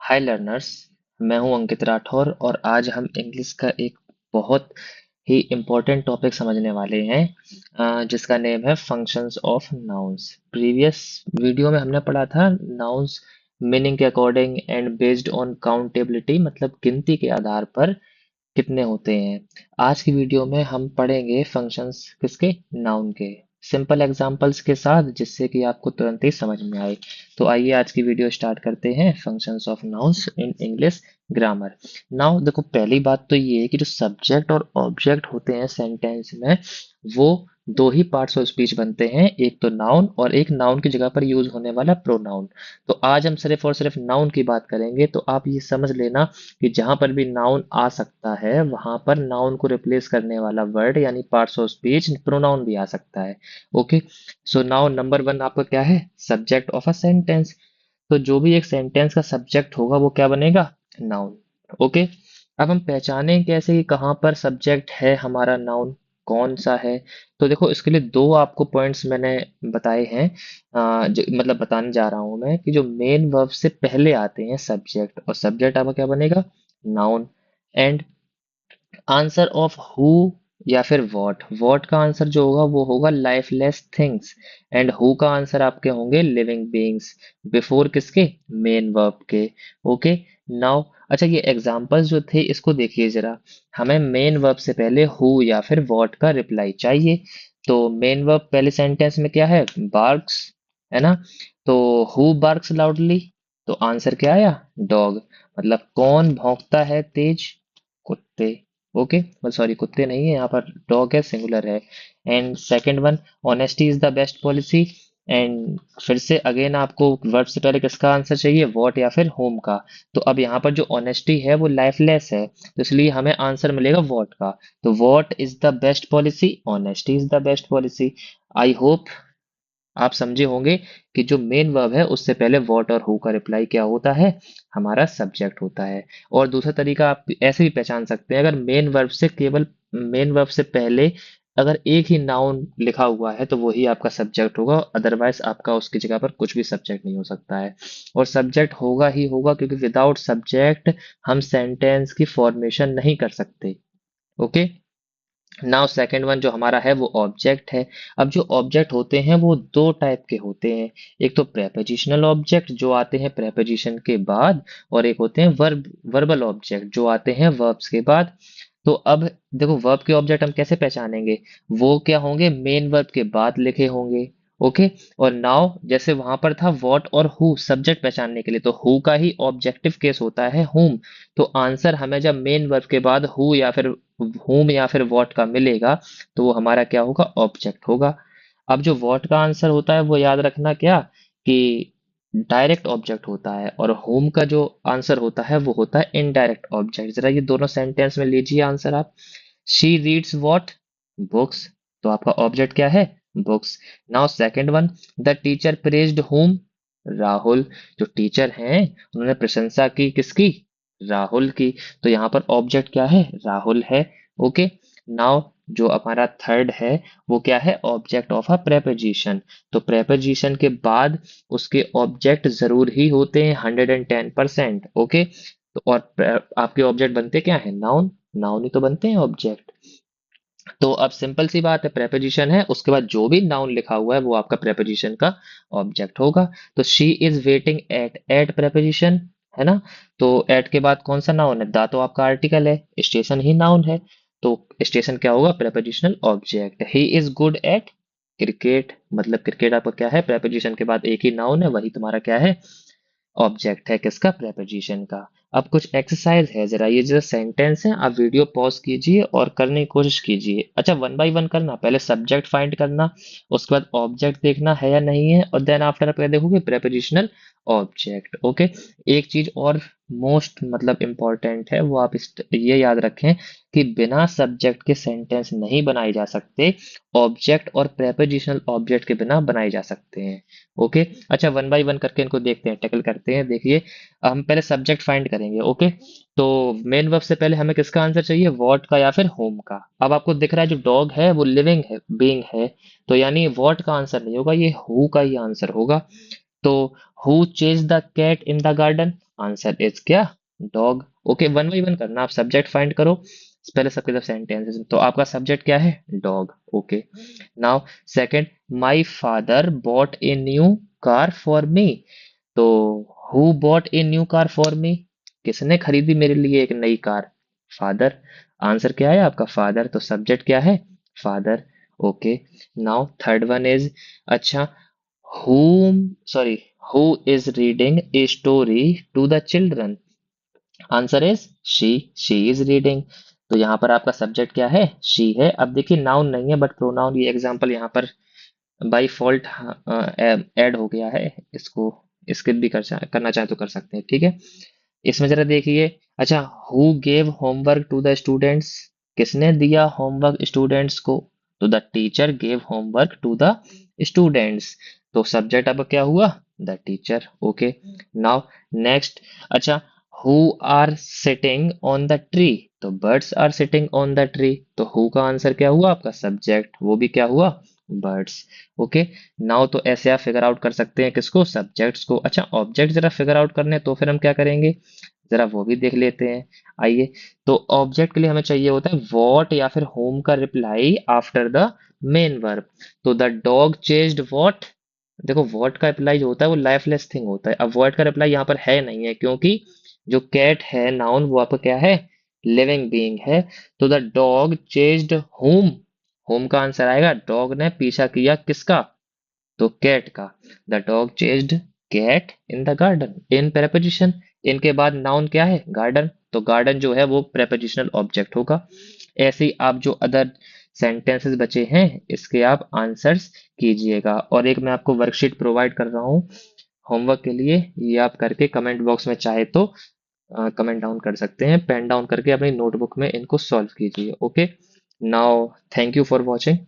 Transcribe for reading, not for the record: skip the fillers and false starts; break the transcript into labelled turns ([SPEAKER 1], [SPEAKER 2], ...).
[SPEAKER 1] हाय learners. मैं हूं अंकित राठौर और आज हम इंग्लिश का एक बहुत ही इम्पोर्टेंट टॉपिक समझने वाले हैं, जिसका नेम है functions of nouns. Previous video में हमने पढ़ा था नाउन्स मीनिंग के according and based on accountability, मतलब गिनती के आधार पर कितने होते हैं। आज की वीडियो में हम पढ़ेंगे फंक्शंस किसके, नाउन के, सिंपल एग्जांपल्स के साथ, जिससे कि आपको तुरंत ही समझ में आए। तो आइए आज की वीडियो स्टार्ट करते हैं, functions of nouns in English grammar. Now देखो, पहली बात तो ये है कि जो सब्जेक्ट और ऑब्जेक्ट होते हैं सेंटेंस में, वो दो ही पार्ट्स ऑफ स्पीच बनते हैं, एक तो नाउन और एक नाउन की जगह पर यूज होने वाला प्रोनाउन। तो आज हम सिर्फ और सिर्फ नाउन की बात करेंगे, तो आप ये समझ लेना कि जहां पर भी नाउन आ सकता है वहां पर नाउन को रिप्लेस करने वाला वर्ड यानी पार्ट्स ऑफ स्पीच प्रोनाउन भी आ सकता है। Okay, so now number one आपका क्या है, सब्जेक्ट ऑफ अ सेंटेंस। तो जो भी एक सेंटेंस का सब्जेक्ट होगा वो क्या बनेगा, नाउन। ओके, अब हम पहचानें कैसे कि कहाँ पर सब्जेक्ट है हमारा, नाउन कौन सा है। तो देखो, इसके लिए दो आपको पॉइंट्स मैंने बताए हैं, जो मतलब बताने जा रहा हूं मैं, कि जो मेन वर्ब से पहले आते हैं सब्जेक्ट, और सब्जेक्ट आपका क्या बनेगा, noun. And answer of who या फिर वॉट का आंसर जो होगा वो होगा लाइफलेस थिंग्स। एंड हु का आंसर आपके होंगे लिविंग बीइंग्स, बिफोर किसके, मेन वर्ब के। ओके, नाउ अच्छा, ये एग्जांपल्स जो थे इसको देखिए जरा। हमें मेन वर्ब से पहले हु या फिर वॉट का रिप्लाई चाहिए। तो मेन वर्ब पहले सेंटेंस में क्या है, बार्क्स, है ना। तो हु बार्क्स लाउडली, तो आंसर क्या आया, डॉग। मतलब कौन भौंकता है तेज, कुत्ते। ओके, सॉरी कुत्ते नहीं है यहाँ पर, डॉग है, सिंगुलर है। And second one, honesty is the best policy. And फिर से अगेन आपको वर्ब से पहले किसका आंसर चाहिए, वॉट या फिर होम का। तो अब यहाँ पर जो ऑनेस्टी है वो लाइफलेस है, तो इसलिए हमें आंसर मिलेगा वॉट का। तो what is the best policy, honesty is the best policy. I hope आप समझे होंगे कि जो मेन वर्ब है उससे पहले व्हाट और हु का रिप्लाई क्या होता है, हमारा सब्जेक्ट होता है। और दूसरा तरीका आप ऐसे भी पहचान सकते हैं, अगर मेन वर्ब से केवल मेन वर्ब से पहले अगर एक ही नाउन लिखा हुआ है तो वही आपका सब्जेक्ट होगा, अदरवाइज आपका उसकी जगह पर कुछ भी सब्जेक्ट नहीं हो सकता है। और सब्जेक्ट होगा ही होगा, क्योंकि विदाउट सब्जेक्ट हम सेंटेंस की फॉर्मेशन नहीं कर सकते। ओके, नाउ सेकंड वन जो हमारा है वो ऑब्जेक्ट है। अब जो ऑब्जेक्ट होते हैं वो दो टाइप के होते हैं, एक तो प्रेपोजिशनल ऑब्जेक्ट जो आते हैं प्रेपोजिशन के बाद, और एक होते हैं वर्बल ऑब्जेक्ट जो आते हैं वर्ब्स के बाद। तो अब देखो, वर्ब के ऑब्जेक्ट हम कैसे पहचानेंगे, वो क्या होंगे, मेन वर्ब के बाद लिखे होंगे। ओके, और नाउ जैसे वहां पर था व्हाट और हु सब्जेक्ट पहचानने के लिए, तो हु का ही ऑब्जेक्टिव केस होता है हुम। तो आंसर हमें जब मेन वर्ब के बाद हु या फिर whom या फिर what का मिलेगा, तो वो हमारा क्या होगा, ऑब्जेक्ट होगा। अब जो what का आंसर होता है वो याद रखना क्या, कि डायरेक्ट ऑब्जेक्ट होता है, और whom का जो आंसर होता है वो होता है इनडायरेक्ट ऑब्जेक्ट। जरा ये दोनों सेंटेंस में लीजिए आंसर आप। She reads what, books. तो आपका ऑब्जेक्ट क्या है, books. Now second one, the teacher praised whom, Rahul. जो टीचर हैं उन्होंने प्रशंसा की किसकी, राहुल की। तो यहाँ पर ऑब्जेक्ट क्या है, राहुल है। ओके, नाउ जो हमारा थर्ड है वो क्या है, ऑब्जेक्ट ऑफ अ प्रेपोजिशन। तो प्रेपोजिशन के बाद उसके ऑब्जेक्ट जरूर ही होते हैं 110%। ओके, तो और आपके ऑब्जेक्ट बनते क्या है, नाउन, नाउन ही तो बनते हैं ऑब्जेक्ट। तो अब सिंपल सी बात है, प्रेपोजिशन है, उसके बाद जो भी नाउन लिखा हुआ है वो आपका प्रेपोजिशन का ऑब्जेक्ट होगा। तो she is waiting at, at preposition है ना। तो एट के बाद कौन सा नाउन है, दा तो आपका आर्टिकल है, स्टेशन ही नाउन है। तो स्टेशन क्या होगा, prepositional object. He is good at cricket, मतलब क्रिकेट आपका क्या है, प्रेपोजिशन के बाद एक ही नाउन है, वही तुम्हारा क्या है, ऑब्जेक्ट है किसका, प्रेपोजिशन का। अब कुछ एक्सरसाइज है, जरा ये जो सेंटेंस है आप वीडियो पॉज कीजिए और करने की कोशिश कीजिए। अच्छा, वन बाय वन करना, पहले सब्जेक्ट फाइंड करना, उसके बाद ऑब्जेक्ट देखना है या नहीं है, और देन आफ्टर आप क्या देखोगे, प्रेपोजिशनल ऑब्जेक्ट। ओके, एक चीज और मोस्ट मतलब इम्पोर्टेंट है, वो आप ये याद रखें कि बिना सब्जेक्ट के सेंटेंस नहीं बनाए जा सकते, ऑब्जेक्ट और प्रेपोजिशनल ऑब्जेक्ट के बिना बनाए जा सकते हैं। ओके, अच्छा वन बाय वन करके इनको देखते हैं, टैकल करते हैं। देखिए, हम पहले सब्जेक्ट फाइंड करेंगे। ओके, तो मेन वर्ब से पहले हमें किसका आंसर चाहिए, व्हाट का या फिर होम का। अब आपको दिख रहा है जो डॉग है वो लिविंग है, बीइंग है, तो यानी व्हाट का आंसर नहीं होगा, ये हु का ही आंसर होगा। तो who chase the cat in the garden? Answer is क्या? Dog. Okay, one by one करना, आप सब्जेक्ट फाइंड करो पहले सबके सब सेंटेंसेस। तो आपका सब्जेक्ट क्या है? Dog. Okay, now second, my father bought a new car for me. तो who bought a new car for me? किसने खरीदी मेरे लिए एक नई कार? फादर। आंसर क्या है आपका? फादर। तो सब्जेक्ट क्या है? Father. Okay, now third one is, अच्छा, whom sorry who is reading a story to the children? Answer is she is reading. तो यहाँ पर आपका सब्जेक्ट क्या है? शी है। अब देखिए नाउन नहीं है बट प्रोनाउन, ये एग्जांपल यहाँ पर बाय फॉल्ट ऐड हो गया है, इसको स्किप भी करना चाहे तो कर सकते हैं, ठीक है। इसमें जरा देखिए, अच्छा, who gave homework to the students? किसने दिया होमवर्क स्टूडेंट्स को? तो the teacher gave homework to the students. तो सब्जेक्ट अब क्या हुआ? The teacher. Okay, now next, अच्छा, who are sitting on the tree? तो birds are sitting on the tree. तो हु का आंसर क्या हुआ आपका? सब्जेक्ट, वो भी क्या हुआ? बर्ड्स। ओके, नाउ तो ऐसे आप फिगर आउट कर सकते हैं किसको? सब्जेक्ट्स को। अच्छा, ऑब्जेक्ट जरा फिगर आउट करने, तो फिर हम क्या करेंगे, जरा वो भी देख लेते हैं। आइए, तो ऑब्जेक्ट के लिए हमें चाहिए होता है वॉट या फिर होम का reply after the main verb. तो द डॉग चेज्ड वॉट? देखो वॉट का रिप्लाई जो होता है वो लाइफलेस थिंग होता है। अब वॉट का रिप्लाई यहाँ पर है नहीं है, क्योंकि जो कैट है नाउन, वो आपका क्या है? लिविंग बीइंग है। तो the dog chased home, home का आंसर आएगा, डॉग ने पीछा किया किसका? तो कैट का। The dog chased cat in the garden, in preposition. इनके बाद नाउन क्या है? गार्डन। तो गार्डन जो है वो प्रेपोजिशनल ऑब्जेक्ट होगा। ऐसे ही आप जो अदर सेंटेंसेस बचे हैं इसके आप आंसर्स कीजिएगा। और एक मैं आपको वर्कशीट प्रोवाइड कर रहा हूँ होमवर्क के लिए, ये आप करके कमेंट बॉक्स में चाहे तो कमेंट डाउन कर सकते हैं, पेन डाउन करके अपनी नोटबुक में इनको सॉल्व कीजिए। Okay, now thank you for watching.